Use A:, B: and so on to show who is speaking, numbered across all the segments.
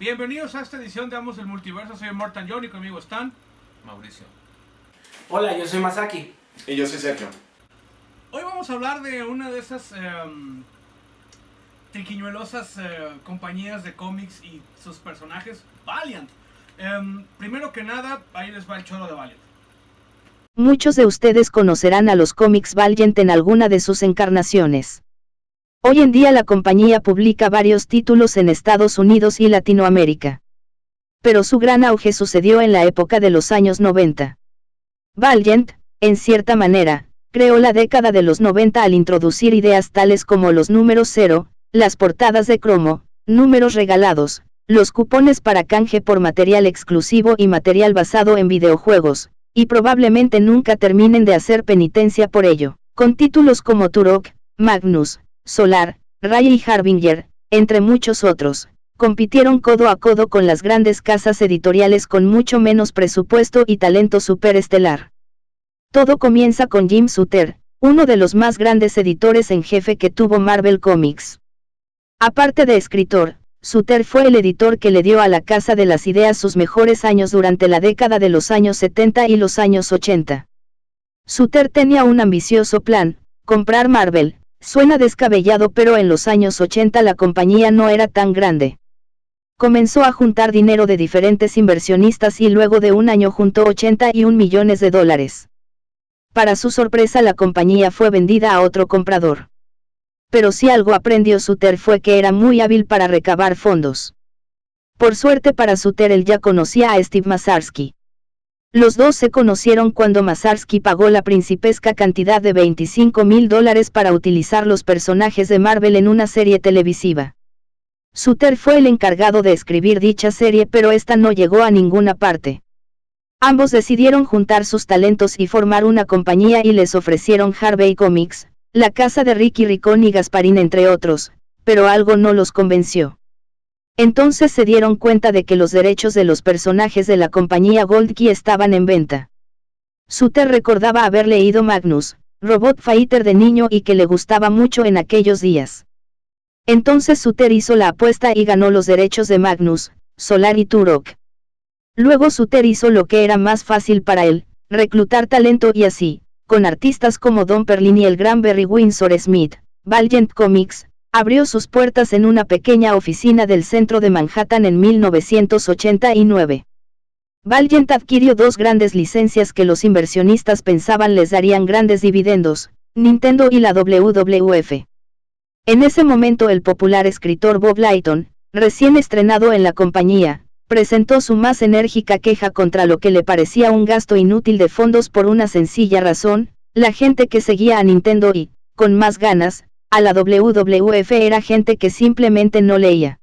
A: Bienvenidos a esta edición de Amos del Multiverso. Soy Mortan John y conmigo están Mauricio.
B: Hola, yo soy Masaki.
C: Y yo soy Sergio.
A: Hoy vamos a hablar de una de esas triquiñuelosas compañías de cómics y sus personajes, Valiant. Primero que nada, ahí les va el choro de Valiant.
D: Muchos de ustedes conocerán a los cómics Valiant en alguna de sus encarnaciones. Hoy en día la compañía publica varios títulos en Estados Unidos y Latinoamérica. Pero su gran auge sucedió en la época de los años 90. Valiant, en cierta manera, creó la década de los 90 al introducir ideas tales como los números cero, las portadas de cromo, números regalados, los cupones para canje por material exclusivo y material basado en videojuegos, y probablemente nunca terminen de hacer penitencia por ello, con títulos como Turok, Magnus, Solar, Raya y Harbinger, entre muchos otros, compitieron codo a codo con las grandes casas editoriales con mucho menos presupuesto y talento superestelar. Todo comienza con Jim Shooter, uno de los más grandes editores en jefe que tuvo Marvel Comics. Aparte de escritor, Shooter fue el editor que le dio a la Casa de las Ideas sus mejores años durante la década de los años 70 y los años 80. Shooter tenía un ambicioso plan: comprar Marvel. Suena descabellado, pero en los años 80 la compañía no era tan grande. Comenzó a juntar dinero de diferentes inversionistas y luego de un año juntó $81 millones. Para su sorpresa, la compañía fue vendida a otro comprador. Pero si algo aprendió Shooter fue que era muy hábil para recabar fondos. Por suerte para Shooter, él ya conocía a Steve Massarsky. Los dos se conocieron cuando Massarsky pagó la principesca cantidad de $25,000 para utilizar los personajes de Marvel en una serie televisiva. Shooter fue el encargado de escribir dicha serie, pero esta no llegó a ninguna parte. Ambos decidieron juntar sus talentos y formar una compañía y les ofrecieron Harvey Comics, la casa de Ricky Ricón y Gasparín entre otros, pero algo no los convenció. Entonces se dieron cuenta de que los derechos de los personajes de la compañía Gold Key estaban en venta. Shooter recordaba haber leído Magnus, Robot Fighter de niño y que le gustaba mucho en aquellos días. Entonces Shooter hizo la apuesta y ganó los derechos de Magnus, Solar y Turok. Luego Shooter hizo lo que era más fácil para él, reclutar talento, y así, con artistas como Don Perlin y el gran Barry Windsor Smith, Valiant Comics abrió sus puertas en una pequeña oficina del centro de Manhattan en 1989. Valiant adquirió dos grandes licencias que los inversionistas pensaban les darían grandes dividendos: Nintendo y la WWF. En ese momento el popular escritor Bob Layton, recién estrenado en la compañía, presentó su más enérgica queja contra lo que le parecía un gasto inútil de fondos por una sencilla razón: la gente que seguía a Nintendo y, con más ganas, a la WWF era gente que simplemente no leía.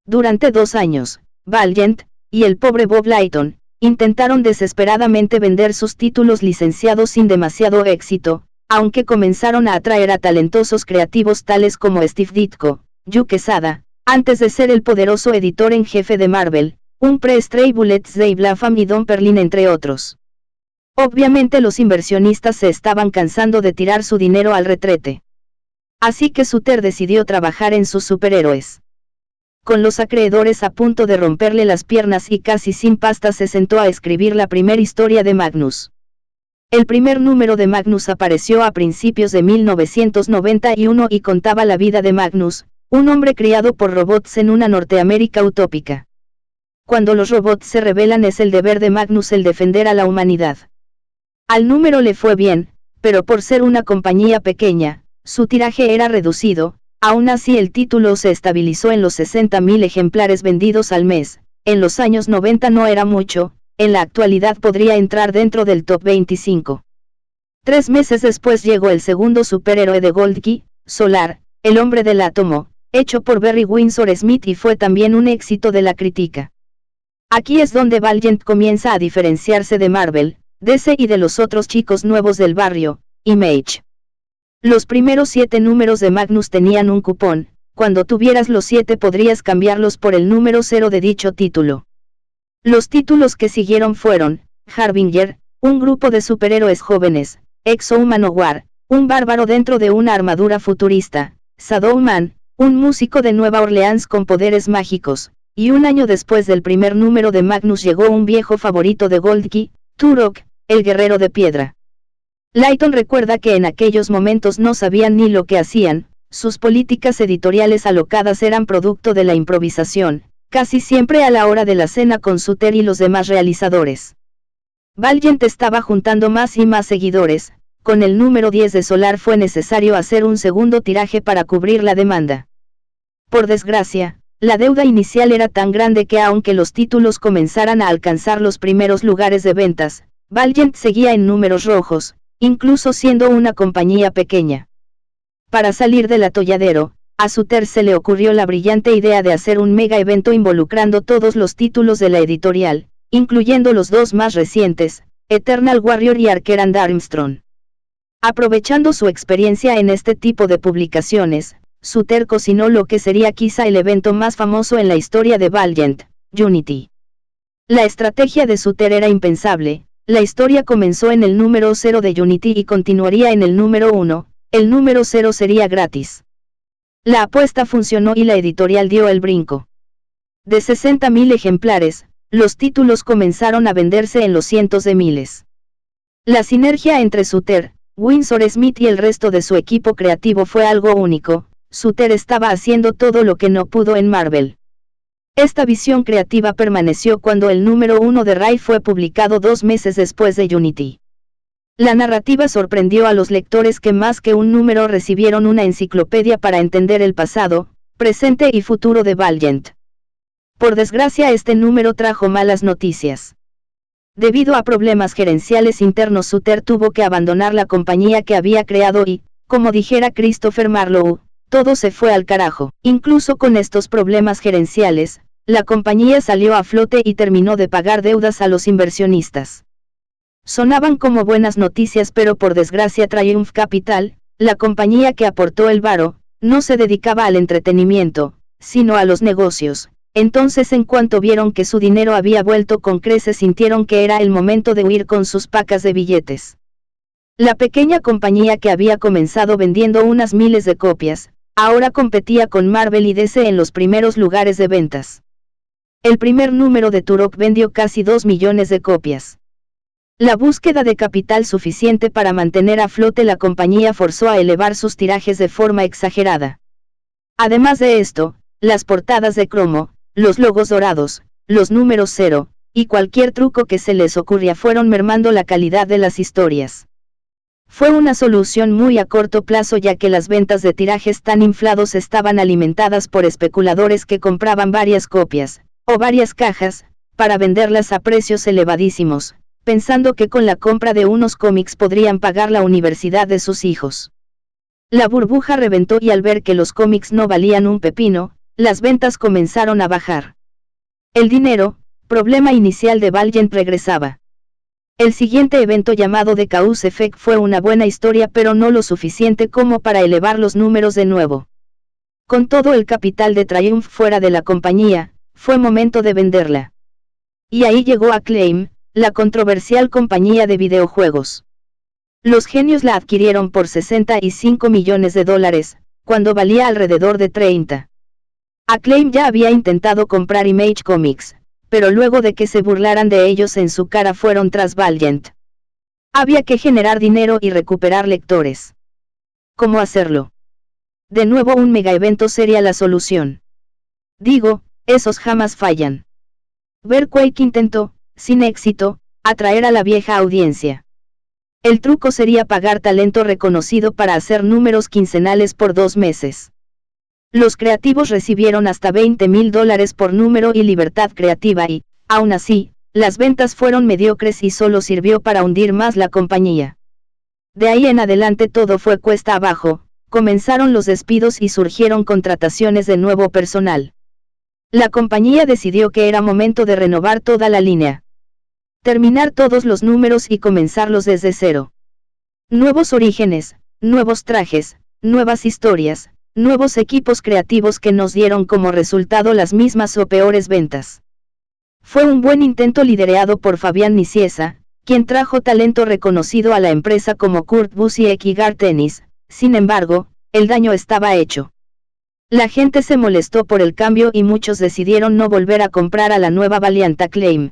D: Durante 2 años, Valiant, y el pobre Bob Layton, intentaron desesperadamente vender sus títulos licenciados sin demasiado éxito, aunque comenzaron a atraer a talentosos creativos tales como Steve Ditko, Yu Quesada, antes de ser el poderoso editor en jefe de Marvel, un pre-Stray Bullets Dave Lapham y Don Perlin entre otros. Obviamente los inversionistas se estaban cansando de tirar su dinero al retrete. Así que Shooter decidió trabajar en sus superhéroes. Con los acreedores a punto de romperle las piernas y casi sin pasta, se sentó a escribir la primera historia de Magnus. El primer número de Magnus apareció a principios de 1991 y contaba la vida de Magnus, un hombre criado por robots en una Norteamérica utópica. Cuando los robots se rebelan, es el deber de Magnus el defender a la humanidad. Al número le fue bien, pero por ser una compañía pequeña, su tiraje era reducido. Aún así el título se estabilizó en los 60,000 ejemplares vendidos al mes. En los años 90 no era mucho, en la actualidad podría entrar dentro del top 25. 3 meses después llegó el segundo superhéroe de Gold Key, Solar, el hombre del átomo, hecho por Barry Windsor Smith, y fue también un éxito de la crítica. Aquí es donde Valiant comienza a diferenciarse de Marvel, DC y de los otros chicos nuevos del barrio, Image. Los primeros 7 números de Magnus tenían un cupón. Cuando tuvieras los 7 podrías cambiarlos por el número 0 de dicho título. Los títulos que siguieron fueron Harbinger, un grupo de superhéroes jóvenes; Exo Manowar, un bárbaro dentro de una armadura futurista; Shadowman, un músico de Nueva Orleans con poderes mágicos; y un año después del primer número de Magnus llegó un viejo favorito de Goldkey, Turok, el guerrero de piedra. Layton recuerda que en aquellos momentos no sabían ni lo que hacían, sus políticas editoriales alocadas eran producto de la improvisación, casi siempre a la hora de la cena con Suter y los demás realizadores. Valiant estaba juntando más y más seguidores, con el número 10 de Solar fue necesario hacer un segundo tiraje para cubrir la demanda. Por desgracia, la deuda inicial era tan grande que aunque los títulos comenzaran a alcanzar los primeros lugares de ventas, Valiant seguía en números rojos, incluso siendo una compañía pequeña. Para salir del atolladero, a Suter se le ocurrió la brillante idea de hacer un mega evento involucrando todos los títulos de la editorial, incluyendo los dos más recientes, Eternal Warrior y Archer and Armstrong. Aprovechando su experiencia en este tipo de publicaciones, Suter cocinó lo que sería quizá el evento más famoso en la historia de Valiant, Unity. La estrategia de Suter era impensable, la historia comenzó en el número 0 de Unity y continuaría en el número 1, el número 0 sería gratis. La apuesta funcionó y la editorial dio el brinco. De 60.000 ejemplares, los títulos comenzaron a venderse en los cientos de miles. La sinergia entre Suter, Winsor Smith y el resto de su equipo creativo fue algo único. Suter estaba haciendo todo lo que no pudo en Marvel. Esta visión creativa permaneció cuando el número 1 de Rai fue publicado 2 meses después de Unity. La narrativa sorprendió a los lectores que más que un número recibieron una enciclopedia para entender el pasado, presente y futuro de Valiant. Por desgracia este número trajo malas noticias. Debido a problemas gerenciales internos Suter tuvo que abandonar la compañía que había creado y, como dijera Christopher Marlowe, todo se fue al carajo. Incluso con estos problemas gerenciales, la compañía salió a flote y terminó de pagar deudas a los inversionistas. Sonaban como buenas noticias pero por desgracia Triumph Capital, la compañía que aportó el varo, no se dedicaba al entretenimiento, sino a los negocios. Entonces en cuanto vieron que su dinero había vuelto con creces sintieron que era el momento de huir con sus pacas de billetes. La pequeña compañía que había comenzado vendiendo unas miles de copias, ahora competía con Marvel y DC en los primeros lugares de ventas. El primer número de Turok vendió casi 2 millones de copias. La búsqueda de capital suficiente para mantener a flote la compañía forzó a elevar sus tirajes de forma exagerada. Además de esto, las portadas de cromo, los logos dorados, los números 0, y cualquier truco que se les ocurría fueron mermando la calidad de las historias. Fue una solución muy a corto plazo ya que las ventas de tirajes tan inflados estaban alimentadas por especuladores que compraban varias copias, o varias cajas, para venderlas a precios elevadísimos, pensando que con la compra de unos cómics podrían pagar la universidad de sus hijos. La burbuja reventó y al ver que los cómics no valían un pepino, las ventas comenzaron a bajar. El dinero, problema inicial de Valiant regresaba. El siguiente evento llamado The Cause Effect fue una buena historia pero no lo suficiente como para elevar los números de nuevo. Con todo el capital de Triumph fuera de la compañía, fue momento de venderla. Y ahí llegó Acclaim, la controversial compañía de videojuegos. Los genios la adquirieron por $65 millones, cuando valía alrededor de 30. Acclaim ya había intentado comprar Image Comics, pero luego de que se burlaran de ellos en su cara fueron tras Valiant. Había que generar dinero y recuperar lectores. ¿Cómo hacerlo? De nuevo un mega evento sería la solución. Digo, esos jamás fallan. Berquake intentó, sin éxito, atraer a la vieja audiencia. El truco sería pagar talento reconocido para hacer números quincenales por 2 meses. Los creativos recibieron hasta $20.000 por número y libertad creativa y, aún así, las ventas fueron mediocres y solo sirvió para hundir más la compañía. De ahí en adelante todo fue cuesta abajo, comenzaron los despidos y surgieron contrataciones de nuevo personal. La compañía decidió que era momento de renovar toda la línea. Terminar todos los números y comenzarlos desde cero. Nuevos orígenes, nuevos trajes, nuevas historias, nuevos equipos creativos que nos dieron como resultado las mismas o peores ventas. Fue un buen intento liderado por Fabián Nicieza, quien trajo talento reconocido a la empresa como Kurt Busiek y Garth Ennis, sin embargo, el daño estaba hecho. La gente se molestó por el cambio y muchos decidieron no volver a comprar a la nueva Valiant Acclaim.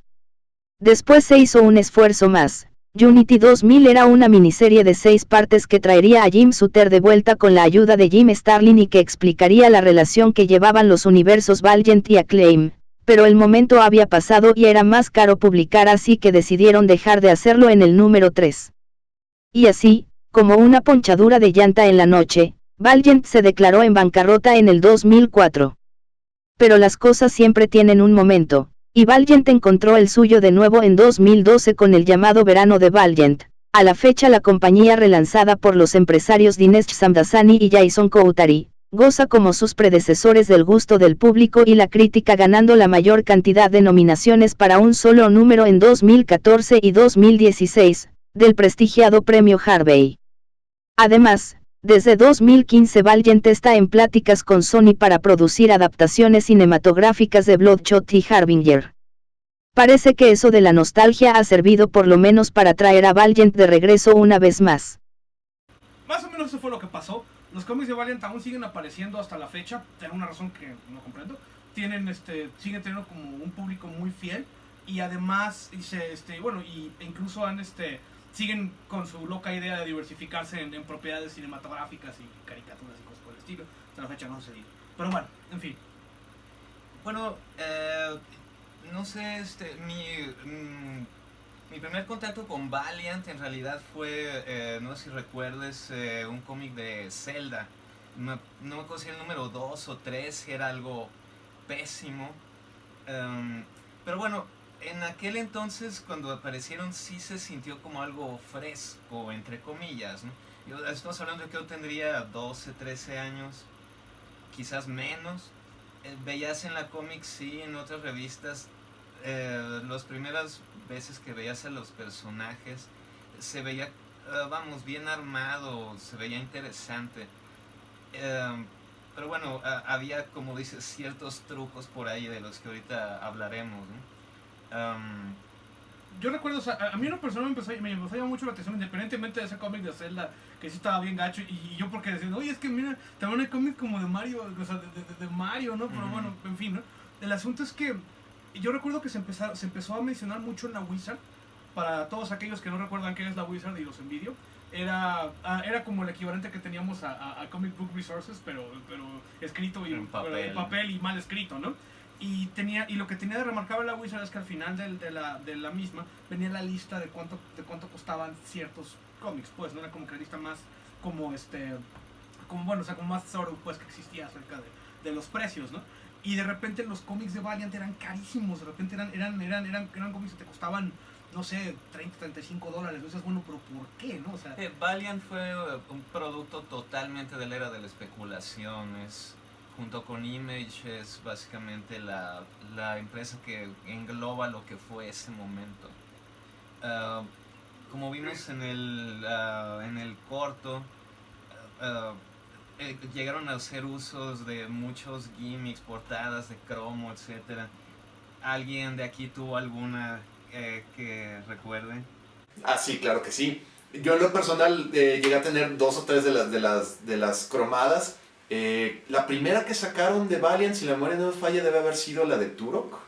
D: Después se hizo un esfuerzo más. Unity 2000 era una miniserie de 6 partes que traería a Jim Shooter de vuelta con la ayuda de Jim Starlin y que explicaría la relación que llevaban los universos Valiant y Acclaim, pero el momento había pasado y era más caro publicar, así que decidieron dejar de hacerlo en el número 3. Y así, como una ponchadura de llanta en la noche, Valiant se declaró en bancarrota en el 2004. Pero las cosas siempre tienen un momento, y Valiant encontró el suyo de nuevo en 2012 con el llamado Verano de Valiant. A la fecha la compañía, relanzada por los empresarios Dinesh Samdasani y Jason Koutari, goza como sus predecesores del gusto del público y la crítica, ganando la mayor cantidad de nominaciones para un solo número en 2014 y 2016, del prestigiado premio Harvey. Además, desde 2015 Valiant está en pláticas con Sony para producir adaptaciones cinematográficas de Bloodshot y Harbinger. Parece que eso de la nostalgia ha servido por lo menos para traer a Valiant de regreso una vez más.
A: Más o menos eso fue lo que pasó. Los cómics de Valiant aún siguen apareciendo hasta la fecha, por una razón que no comprendo. Siguen teniendo como un público muy fiel y además incluso siguen con su loca idea de diversificarse en propiedades cinematográficas y caricaturas y cosas por el estilo. Hasta la fecha no se dice. Pero bueno, en fin.
C: Bueno, no sé, mi primer contacto con Valiant en realidad fue, no sé si recuerdes, un cómic de Zelda. No me acuerdo si el número 2 o 3, era algo pésimo. Pero bueno, en aquel entonces cuando aparecieron sí se sintió como algo fresco, entre comillas, ¿no? Estamos hablando de que yo tendría 12, 13 años, quizás menos. Veías en la cómic, sí, en otras revistas, las primeras veces que veías a los personajes, se veía, bien armado, se veía interesante. Pero bueno, había, como dices, ciertos trucos por ahí de los que ahorita hablaremos, ¿no?
A: Yo recuerdo, o sea, a mí en lo personal me empezó a llamar mucho la atención, independientemente de ese cómic de Zelda, que sí estaba bien gacho, y yo porque decía, oye, es que mira, también hay cómics como de Mario, o sea, de Mario, ¿no? Pero bueno, en fin, ¿no? El asunto es que yo recuerdo que se empezó a mencionar mucho en la Wizard. Para todos aquellos que no recuerdan qué es la Wizard y los envidio, era como el equivalente que teníamos a Comic Book Resources, pero escrito y en papel y mal escrito, ¿no? Y lo que tenía de remarcable la Wizard es que al final de la misma venía la lista de cuánto costaban ciertos cómics, pues no era como que la lista más como más thorough, pues, que existía acerca de los precios, ¿no? Y de repente los cómics de Valiant eran carísimos, de repente eran cómics que te costaban, no sé, $30, $35. Entonces, bueno, pero ¿por qué, no? O sea,
C: Valiant fue un producto totalmente de la era de la especulación. Junto con Image, es básicamente la empresa que engloba lo que fue ese momento. Como vimos en el corto, llegaron a hacer usos de muchos gimmicks, portadas de cromo, etc. ¿Alguien de aquí tuvo alguna que recuerde?
E: Ah, sí, claro que sí. Yo en lo personal llegué a tener 2 o 3 de las cromadas. La primera que sacaron de Valiant, si la memoria no me falla, debe haber sido la de Turok.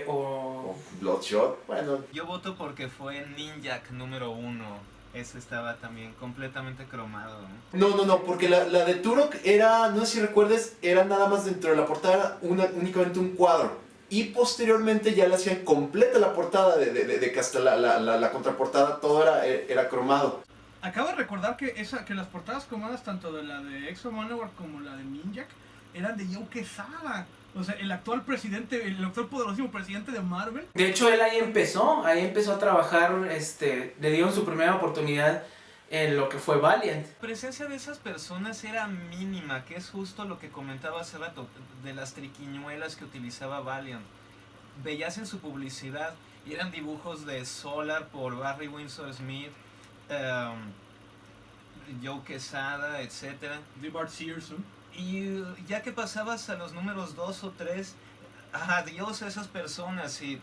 E: O Bloodshot. Bueno,
C: Yo voto porque fue Ninjak número 1. Ese estaba también completamente cromado, ¿no?
E: No, porque la de Turok era, no sé si recuerdes, era nada más dentro de la portada únicamente un cuadro. Y posteriormente ya le hacían completa la portada de que hasta la contraportada todo era cromado.
A: acabo de recordar que las portadas cromadas, tanto de la de Exo Manowar como la de Ninjak, eran de Joe Quesada. O sea, el actual poderosísimo presidente de Marvel.
B: De hecho, él ahí empezó a trabajar, le dieron su primera oportunidad en lo que fue Valiant.
C: La presencia de esas personas era mínima, que es justo lo que comentaba hace rato, de las triquiñuelas que utilizaba Valiant. Veías en su publicidad, y eran dibujos de Solar por Barry Windsor Smith, Joe Quesada, etc.
A: De Bart Searson.
C: Y ya que pasabas a los números 2 o 3, adiós a esas personas. Y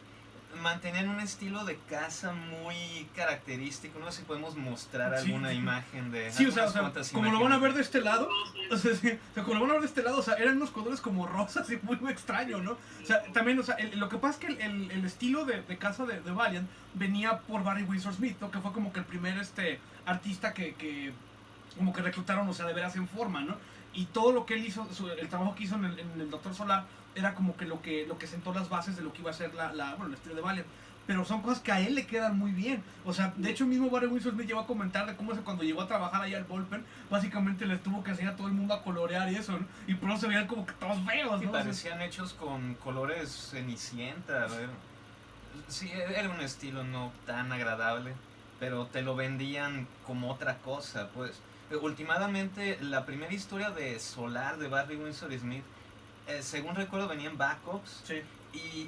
C: mantenían un estilo de caza muy característico. No sé si podemos mostrar
A: Sí.
C: alguna imagen de...
A: Sí, o sea,
C: algunas cuantas
A: como lo van a ver
C: imágenes.
A: de este lado, o sea, sí, o sea, como lo van a ver de este lado, o sea, eran unos colores como rosas y muy, muy extraño, ¿no? O sea, también, o sea, lo que pasa es que el estilo de caza de Valiant venía por Barry Windsor Smith, ¿no? Que fue como que el primer artista que como que reclutaron, o sea, de veras en forma, ¿no? Y todo lo que él hizo, el trabajo que hizo en el Doctor Solar, era como que lo que sentó las bases de lo que iba a ser bueno, el estilo de Valiant. Pero son cosas que a él le quedan muy bien. O sea, de hecho mismo Barry Windsor Smith llegó a comentar de cómo cuando llegó a trabajar allá al Bullpen, básicamente les tuvo que enseñar a todo el mundo a colorear y eso, ¿no? Y por eso se veían como que todos feos,
C: Sí,
A: ¿no?
C: parecían hechos con colores cenicienta. Sí, era un estilo no tan agradable, pero te lo vendían como otra cosa, pues. Últimamente, la primera historia de Solar de Barry Windsor Smith, según recuerdo, venían backups.
A: Sí.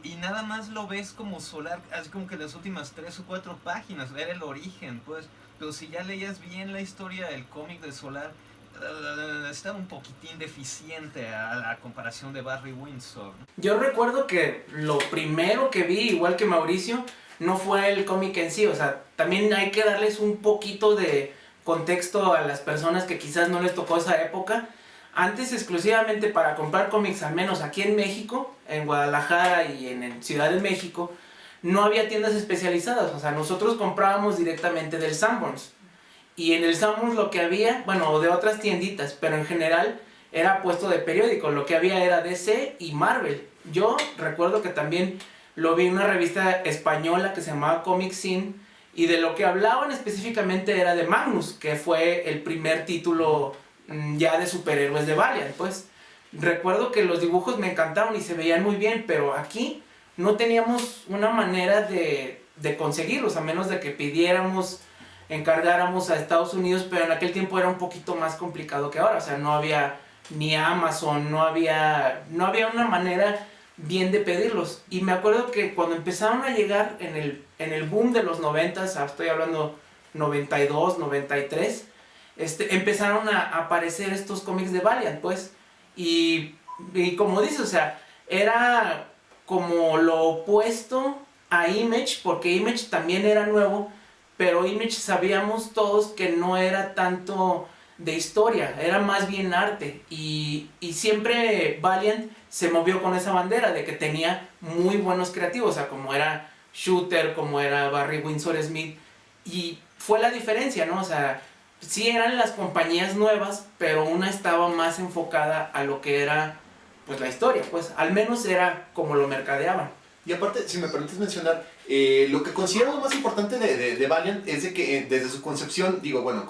C: Y nada más lo ves como Solar, así como que las últimas 3 o 4 páginas, era el origen, pues. Pero si ya leías bien la historia del cómic de Solar, estaba un poquitín deficiente a la comparación de Barry Windsor.
B: Yo recuerdo que lo primero que vi, igual que Mauricio, no fue el cómic en sí. O sea, también hay que darles un poquito de contexto a las personas que quizás no les tocó esa época. Antes, exclusivamente para comprar cómics, al menos aquí en México, en Guadalajara y en Ciudad de México, no había tiendas especializadas. O sea, nosotros comprábamos directamente del Sanborns. Y en el Sanborns lo que había, bueno, de otras tienditas, pero en general era puesto de periódico. Lo que había era DC y Marvel. Yo recuerdo que también lo vi en una revista española que se llamaba Comic Sin, y de lo que hablaban específicamente era de Magnus, que fue el primer título ya de superhéroes de Valiant, pues. Recuerdo que los dibujos me encantaron y se veían muy bien, pero aquí no teníamos una manera de conseguirlos, a menos de que pidiéramos, encargáramos a Estados Unidos, pero en aquel tiempo era un poquito más complicado que ahora. O sea, no había ni Amazon, no había una manera bien de pedirlos. Y me acuerdo que cuando empezaron a llegar en el boom de los 90s, estoy hablando 92, 93, empezaron a aparecer estos cómics de Valiant, pues. Y como dices, o sea, era como lo opuesto a Image, porque Image también era nuevo, pero Image sabíamos todos que no era tanto de historia, era más bien arte. Y siempre Valiant se movió con esa bandera de que tenía muy buenos creativos, o sea, como era Shooter, como era Barry Windsor Smith, y fue la diferencia, ¿no? O sea, sí eran las compañías nuevas, pero una estaba más enfocada a lo que era, pues, la historia, pues, al menos era como lo mercadeaban.
E: Y aparte, si me permites mencionar, lo que considero lo más importante de Valiant es de que desde su concepción, digo, bueno,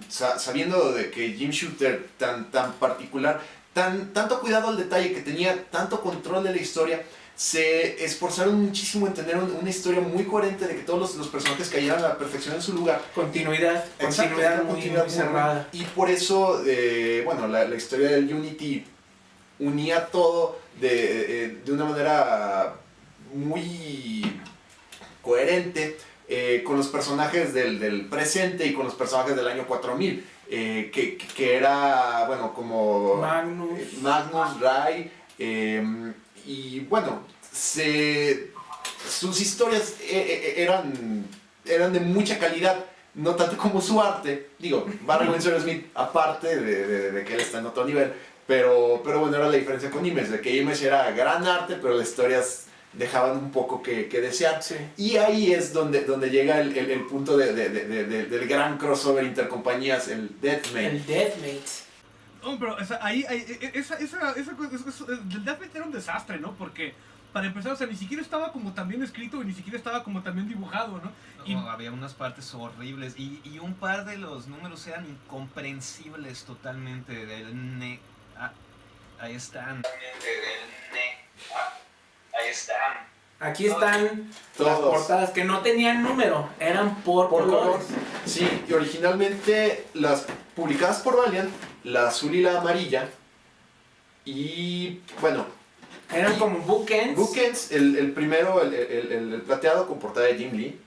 E: sabiendo de que Jim Shooter tan particular, tanto cuidado al detalle, que tenía tanto control de la historia, se esforzaron muchísimo en tener una historia muy coherente, de que todos los personajes cayeran a la perfección en su lugar.
B: Continuidad muy cerrada.
E: Y por eso, bueno, la historia del Unity unía todo de una manera muy coherente, con los personajes del presente y con los personajes del año 4000, que era, bueno, como Magnus, Rai, y bueno, sus historias eran de mucha calidad, no tanto como su arte. Digo, Barry Windsor Smith, aparte de que él está en otro nivel, pero bueno, era la diferencia con Image, de que Image era gran arte, pero las historias dejaban un poco que desear. Sí. Y ahí es donde llega el punto del gran crossover intercompañías, el Deathmate.
B: El Deathmate.
A: No, pero el Deathmate era un desastre, ¿no? Porque, para empezar, o sea, ni siquiera estaba como tan bien escrito y ni siquiera estaba como tan bien dibujado, ¿no?
C: No, había unas partes horribles y un par de los números eran incomprensibles totalmente. Ahí están. Ahí están.
B: Aquí están
E: todos.
B: Las portadas que no tenían número, eran por colores.
E: Sí, y originalmente las publicadas por Valiant, la azul y la amarilla, y bueno,
B: eran como bookends.
E: Bookends, el primero, el plateado con portada de Jim Lee.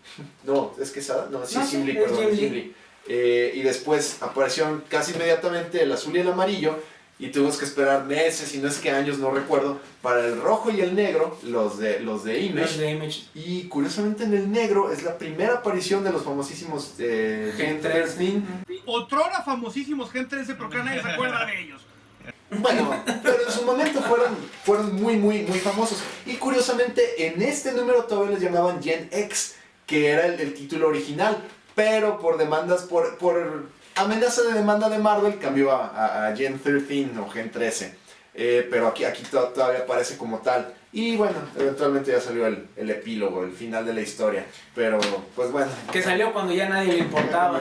E: No, es Quesada, no, sí, Jim Lee, perdón, Jim Lee. Y después aparecieron casi inmediatamente el azul y el amarillo, y tuvimos que esperar meses y no sé qué años, no recuerdo, para el rojo y el negro, los de Image.
B: Los de Image.
E: Y curiosamente en el negro es la primera aparición de los famosísimos Gen 13.
A: Otrora famosísimos Gen 13, pero que nadie se acuerda de ellos.
E: Bueno, pero en su momento fueron muy famosos. Y curiosamente en este número todavía les llamaban Gen X, que era el título original, pero por demandas, por amenaza de demanda de Marvel cambió a Gen 13 o Gen 13. Pero aquí todavía aparece como tal. Y bueno, eventualmente ya salió el epílogo, el final de la historia. Pero pues bueno.
B: Que salió cuando ya nadie le importaba.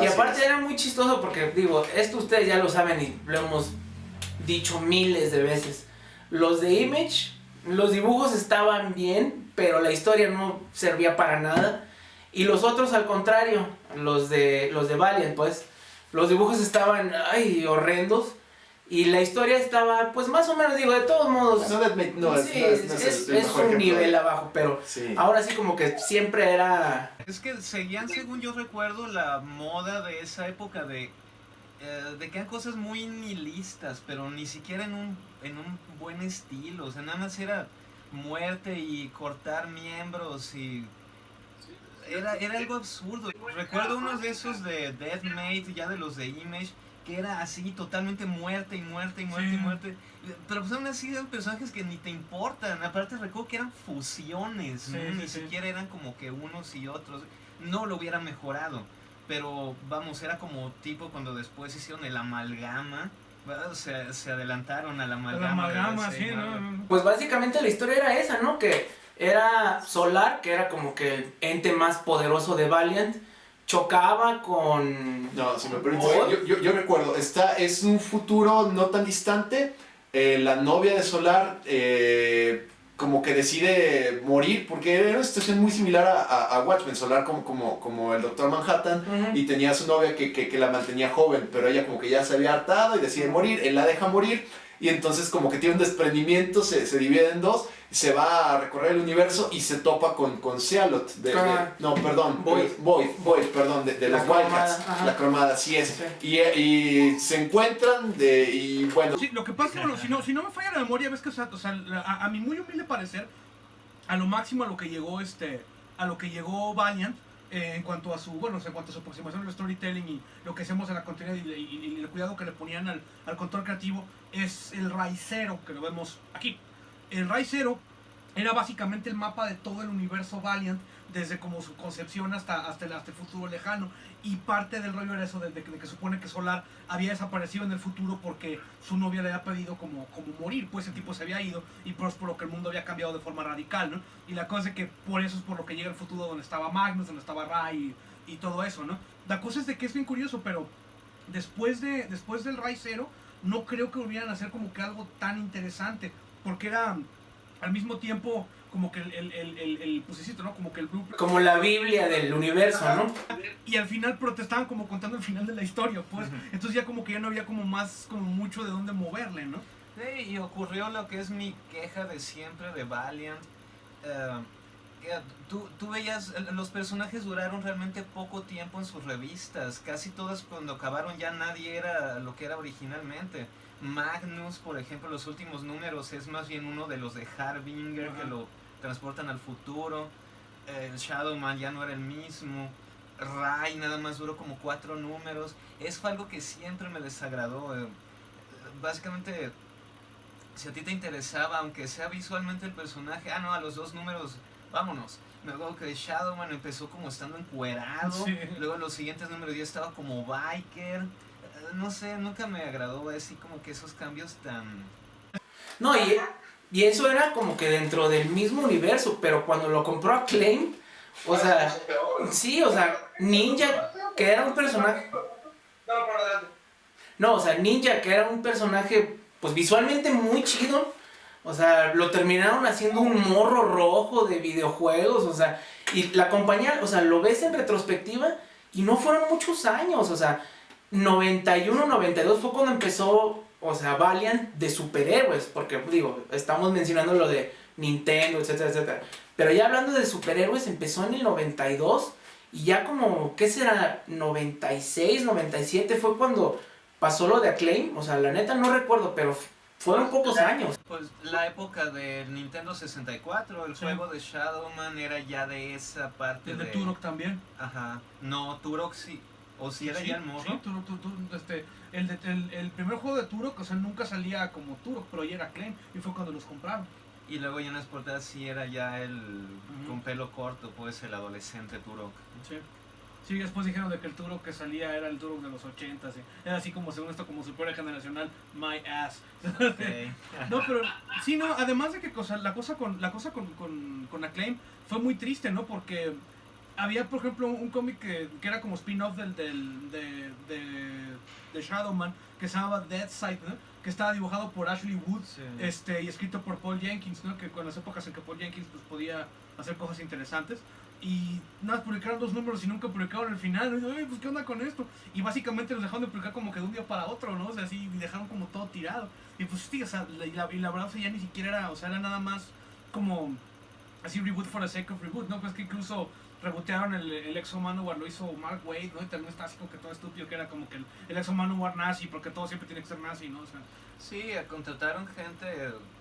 B: Y aparte
E: sí.
B: era muy chistoso porque, digo, esto ustedes ya lo saben y lo hemos dicho miles de veces. Los de Image, los dibujos estaban bien, pero la historia no servía para nada. Y los otros al contrario, los de Valiant, pues, los dibujos estaban, horrendos. Y la historia estaba, pues más o menos, digo, de todos modos. Es un nivel abajo, pero sí. Ahora sí como que siempre era.
C: Es que seguían, según yo recuerdo, la moda de esa época de que eran cosas muy nihilistas, pero ni siquiera en un buen estilo. O sea, nada más era muerte y cortar miembros y era algo absurdo. Recuerdo unos de esos de Deathmate, ya de los de Image, que era así, totalmente muerte. Pero pues aún así eran personajes que ni te importan. Aparte recuerdo que eran fusiones, ¿no? Ni siquiera eran como que unos y otros. No lo hubiera mejorado. Pero vamos, era como tipo cuando después hicieron el amalgama. Se adelantaron a la amalgama.
A: Sí, ¿no?
B: Pues básicamente la historia era esa, ¿no? Que era Solar, que era como que el ente más poderoso de Valiant, chocaba con...
E: No, si me permites, yo recuerdo, es un futuro no tan distante, la novia de Solar como que decide morir, porque era una situación muy similar a Watchmen. Solar como el Doctor Manhattan, y tenía a su novia que la mantenía joven, pero ella como que ya se había hartado y decide morir, él la deja morir, y entonces como que tiene un desprendimiento, se divide en dos, se va a recorrer el universo y se topa con Cealot, Void, perdón, de los Wildcats, la cromada, así es, sí. Y se encuentran y bueno.
A: Sí, lo que pasa es que, bueno, si no me falla la memoria, ves que, a mi muy humilde parecer, a lo máximo a lo que llegó Valiant, en cuanto a su aproximación al storytelling y lo que hacemos en la continuidad y el cuidado que le ponían al control creativo, es el Ray Zero, que lo vemos aquí. El Ray Zero era básicamente el mapa de todo el universo Valiant, desde como su concepción hasta el futuro lejano. Y parte del rollo era eso de que supone que Solar había desaparecido en el futuro porque su novia le había pedido como morir, pues ese tipo se había ido, y por lo que el mundo había cambiado de forma radical, ¿no? Y la cosa es que por eso es por lo que llega el futuro donde estaba Magnus, donde estaba Ray y todo eso, ¿no? La cosa es de que es bien curioso, pero después del Ray Zero no creo que volvieran a hacer como que algo tan interesante, porque era al mismo tiempo como que ¿no? Como que el blueprint,
B: como la Biblia del universo, ¿no?
A: Y al final protestaban como contando el final de la historia, pues. Entonces ya como que ya no había como mucho de dónde moverle, ¿no?
C: Sí, y ocurrió lo que es mi queja de siempre de Valiant. Tú veías, los personajes duraron realmente poco tiempo en sus revistas. Casi todas cuando acabaron ya nadie era lo que era originalmente. Magnus, por ejemplo, los últimos números es más bien uno de los de Harbinger, que lo transportan al futuro. Shadowman ya no era el mismo. Ray nada más duró como 4 números. Eso fue algo que siempre me desagradó. Básicamente, si a ti te interesaba, aunque sea visualmente el personaje, a los 2 números, vámonos. Me acuerdo que Shadowman empezó como estando encuerado, luego en los siguientes números ya estaba como biker. No sé, nunca me agradó así como que esos cambios tan...
B: No, y eso era como que dentro del mismo universo, pero cuando lo compró Acclaim, o sea, sí, o sea, Ninja, que era un personaje... No, o sea, Ninja, que era un personaje, pues visualmente muy chido, o sea, lo terminaron haciendo un morro rojo de videojuegos, o sea, y la compañía, o sea, lo ves en retrospectiva y no fueron muchos años, o sea, 91, 92 fue cuando empezó, o sea, Valiant de superhéroes, porque digo, estamos mencionando lo de Nintendo, etcétera, etcétera, pero ya hablando de superhéroes empezó en el 92 y ya como, ¿qué será? 96, 97 fue cuando pasó lo de Acclaim, o sea, la neta no recuerdo, pero fueron pocos años.
C: Pues la época del Nintendo 64, el
A: Sí.
C: juego de Shadowman era ya de esa parte
A: El de Turok también.
C: Ajá. No, Turok sí. O si era
A: Sí,
C: ya el morro.
A: sí, el primer juego de Turok, o sea, nunca salía como Turok, pero ya era Claim, y fue cuando los compraron.
C: Y luego ya en las portadas sí era ya el
A: Ujú.
C: con pelo corto, pues el adolescente Turok.
A: Sí. Sí, después dijeron de que el Turok que salía era el Turok de los 80, sí. Era así como, según esto, como supera generacional, my ass.
C: Ok.
A: No, pero sí, no, además de que la cosa con Acclaim fue muy triste, ¿no? Porque había, por ejemplo, un cómic que era como spin-off de Shadowman, que se llamaba Dead Side, ¿no? Que estaba dibujado por Ashley Wood,
C: Sí.
A: y escrito por Paul Jenkins, ¿no? Que con las épocas en que Paul Jenkins pues, podía hacer cosas interesantes. Y nada, publicaron 2 números y nunca publicaron el final, ¿no? Y yo, pues qué onda con esto. Y básicamente los dejaron de publicar como que de un día para otro, ¿no? O sea, así, y dejaron como todo tirado. Y pues sí, o sea, y la verdad, o sea, ya ni siquiera era, o sea, era nada más como así reboot for the sake of reboot, ¿no? Pues que incluso rebotearon el Exo Manowar, lo hizo Mark Waid, ¿no? Y también está así como que todo estúpido, que era como que el Exo Manowar nazi, porque todo siempre tiene que ser nazi, ¿no? O sea,
C: Sí, contrataron gente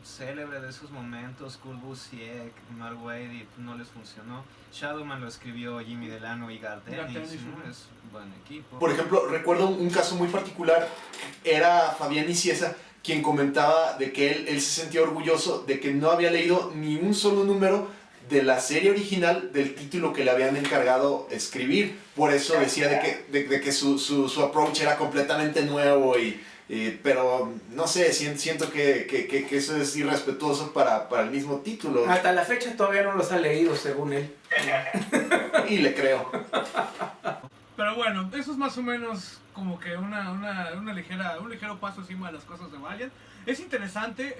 C: célebre de esos momentos, Kurt Busiek, Mark Waid, y no les funcionó. Shadowman lo escribió Jimmy Delano y Garth
A: Garth
C: Ennis,
A: Ennis,
C: ¿no?
A: ¿no?
C: Es un buen equipo.
E: Por ejemplo, recuerdo un caso muy particular, era Fabián Iciesa quien comentaba de que él se sentía orgulloso de que no había leído ni un solo número de la serie original del título que le habían encargado escribir. Por eso decía de que su approach era completamente nuevo pero no sé, siento que eso es irrespetuoso para el mismo título.
B: Hasta la fecha todavía no los ha leído, según él.
E: Y le creo.
A: pero bueno, eso es más o menos como que un ligero paso encima de las cosas de Valiant. Es interesante,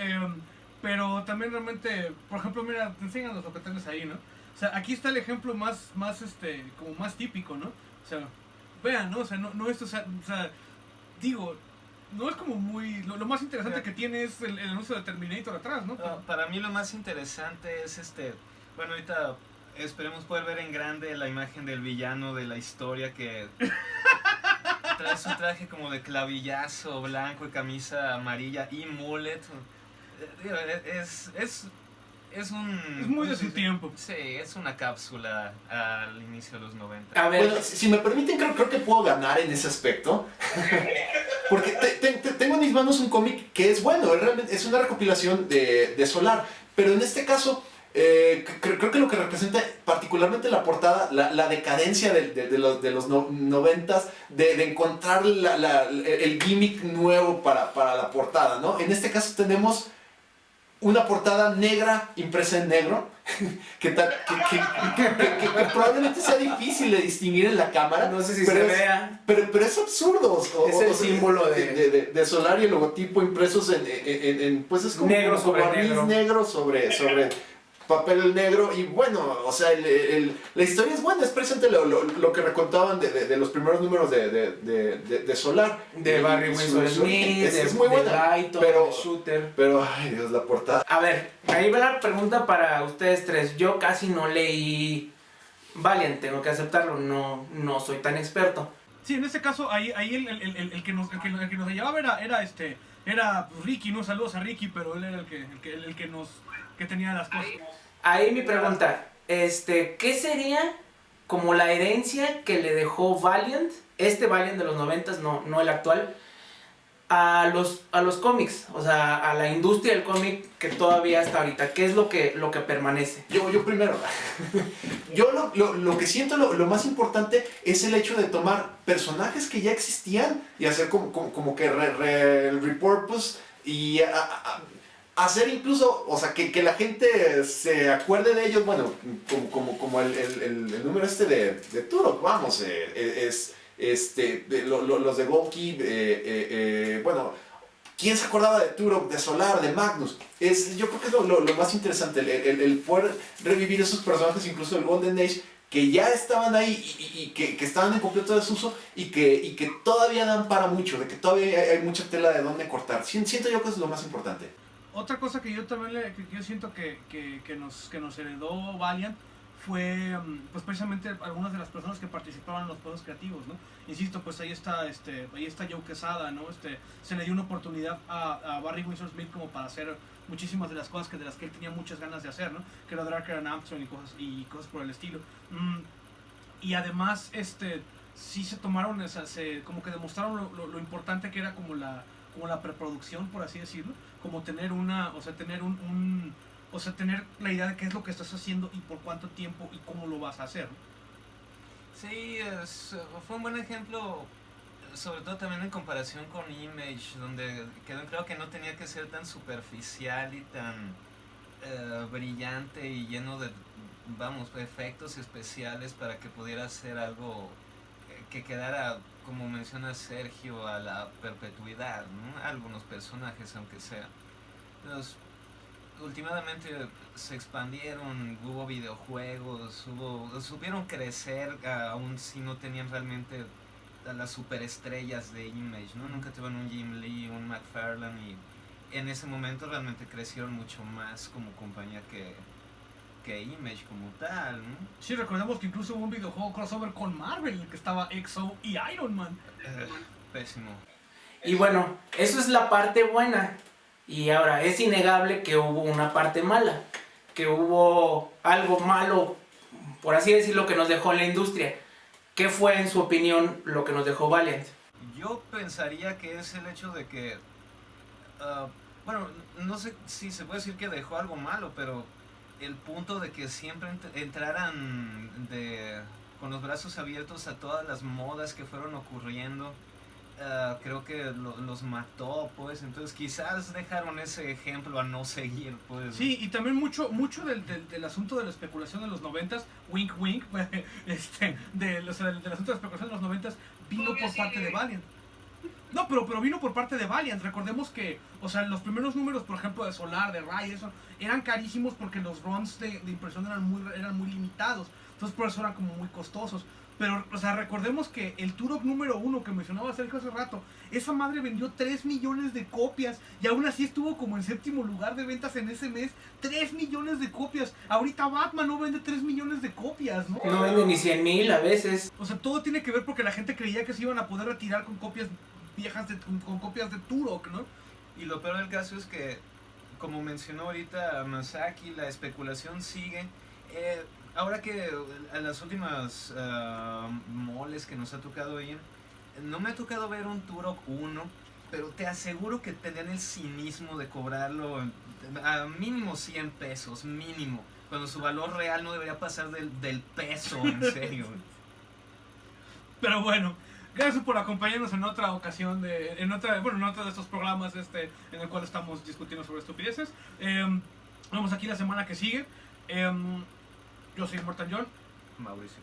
A: pero también realmente, por ejemplo, mira, enséñanos lo que tienes ahí, ¿no? O sea, aquí está el ejemplo más como más típico, ¿no? O sea, vean, ¿no? O sea, no esto, o sea, digo, no es como muy... Lo más interesante que tiene es el anuncio de Terminator atrás, ¿no?
C: No, para mí lo más interesante es bueno, ahorita esperemos poder ver en grande la imagen del villano de la historia que trae su traje como de clavillazo blanco y camisa amarilla y mullet. Digo, es un...
A: Es muy de su tiempo.
C: Sí, es una cápsula al inicio de los 90.
B: A ver,
E: Bueno, si me permiten, creo que puedo ganar en ese aspecto. Porque tengo en mis manos un cómic que es bueno, es una recopilación de Solar. Pero en este caso, creo que lo que representa particularmente la portada, la decadencia de los noventas, de encontrar el gimmick nuevo para la portada, ¿no? En este caso tenemos una portada negra impresa en negro que probablemente sea difícil de distinguir en la cámara.
B: no sé si
E: pero
B: se vea.
E: pero es absurdo.
B: Es el símbolo
E: de Solar y el logotipo impresos pues es como
B: Negro
E: como
B: sobre
E: barniz
B: negro.
E: negro sobre papel negro. Y bueno, o sea, la historia es buena, es presente lo que recontaban de los primeros números de Solar.
B: De Barry
E: Y
B: Windsor
E: su origen
B: Smith,
E: es muy buena.
B: de Lighton,
E: pero-
B: de Shooter.
E: Pero, ay Dios, la portada.
B: A ver, ahí va la pregunta para ustedes tres. Yo casi no leí Valiant, tengo que aceptarlo, no soy tan experto.
A: Sí, en este caso, ahí el que nos llevaba era Ricky, ¿no? Saludos a Ricky, pero él era el que tenía las cosas.
B: Ahí mi pregunta, ¿qué sería como la herencia que le dejó Valiant, Valiant de los 90s, no el actual, a los cómics? O sea, a la industria del cómic que todavía hasta ahorita. ¿Qué es lo que permanece?
E: Yo primero. Yo lo que siento, lo más importante es el hecho de tomar personajes que ya existían y hacer como que el repurpose y hacer incluso, o sea, que la gente se acuerde de ellos, bueno, como el número de Turok, vamos, los de Goki, bueno, ¿quién se acordaba de Turok, de Solar, de Magnus? Yo creo que es lo más interesante, el poder revivir esos personajes, incluso del Golden Age, que ya estaban ahí y que estaban en completo desuso y que todavía dan para mucho, de que todavía hay mucha tela de dónde cortar. Siento yo que es lo más importante.
A: Otra cosa que yo también yo siento que nos heredó Valiant fue pues precisamente algunas de las personas que participaban en los procesos creativos, ¿no? Insisto, pues ahí está Joe Quesada, ¿no? Se le dio una oportunidad a Barry Windsor Smith como para hacer muchísimas de las cosas de las que él tenía muchas ganas de hacer, ¿no? Que era Darker and Armstrong y cosas por el estilo. Y además, sí se tomaron, como que demostraron lo importante que era como la preproducción, por así decirlo, como tener tener la idea de qué es lo que estás haciendo y por cuánto tiempo y cómo lo vas a hacer, ¿no?
C: Sí, fue un buen ejemplo, sobre todo también en comparación con Image, donde quedó claro que no tenía que ser tan superficial y tan brillante y lleno de, vamos, efectos especiales para que pudiera ser algo que quedara, como menciona Sergio, a la perpetuidad, ¿no? Algunos personajes, aunque sea. Últimamente se expandieron, hubo videojuegos, supieron crecer, aun si no tenían realmente a las superestrellas de Image, ¿no? Nunca tuvieron un Jim Lee, un McFarlane, y en ese momento realmente crecieron mucho más como compañía que Image como tal, ¿no?
A: Sí, recordemos que incluso hubo un videojuego crossover con Marvel, en el que estaba EXO y Iron Man.
C: Pésimo.
B: Y bueno, eso es la parte buena. Y ahora, es innegable que hubo una parte mala, que hubo algo malo, por así decirlo, que nos dejó la industria. ¿Qué fue, en su opinión, lo que nos dejó Valiant?
C: Yo pensaría que es el hecho de que, bueno, no sé si se puede decir que dejó algo malo, pero el punto de que siempre entraran con los brazos abiertos a todas las modas que fueron ocurriendo, creo que los mató, pues. Entonces quizás dejaron ese ejemplo a no seguir, pues.
A: Sí, y también mucho del asunto de la especulación de los 90s, wink wink, del asunto de la especulación de los 90s vino por parte de Valiant. No, pero vino por parte de Valiant. Recordemos que, o sea, los primeros números, por ejemplo, de Solar, de Ray, eso, eran carísimos porque los runs de impresión eran muy limitados. Entonces por eso eran como muy costosos. Pero, o sea, recordemos que el Turok número 1 que mencionaba Sergio hace rato, esa madre vendió 3 millones de copias y aún así estuvo como en 7º lugar de ventas en ese mes. 3 millones de copias. Ahorita Batman no vende 3 millones de copias, ¿no?
B: No vende ni 100,000 a veces.
A: O sea, todo tiene que ver porque la gente creía que se iban a poder retirar con copias viejas, con copias de Turok, ¿no?
C: Y lo peor del caso es que, como mencionó ahorita Masaki, la especulación sigue. Ahora que a las últimas moles que nos ha tocado ir, no me ha tocado ver un Turok 1, pero te aseguro que tenían el cinismo de cobrarlo a mínimo 100 pesos, mínimo, cuando su valor real no debería pasar del peso, en serio.
A: Pero bueno, gracias por acompañarnos en otra ocasión, en otro de estos programas en el cual estamos discutiendo sobre estupideces. Nos vemos aquí la semana que sigue. Yo soy Mortal John.
C: Mauricio.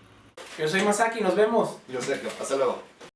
B: Yo soy Masaki, nos vemos.
E: Yo sé que, hasta luego.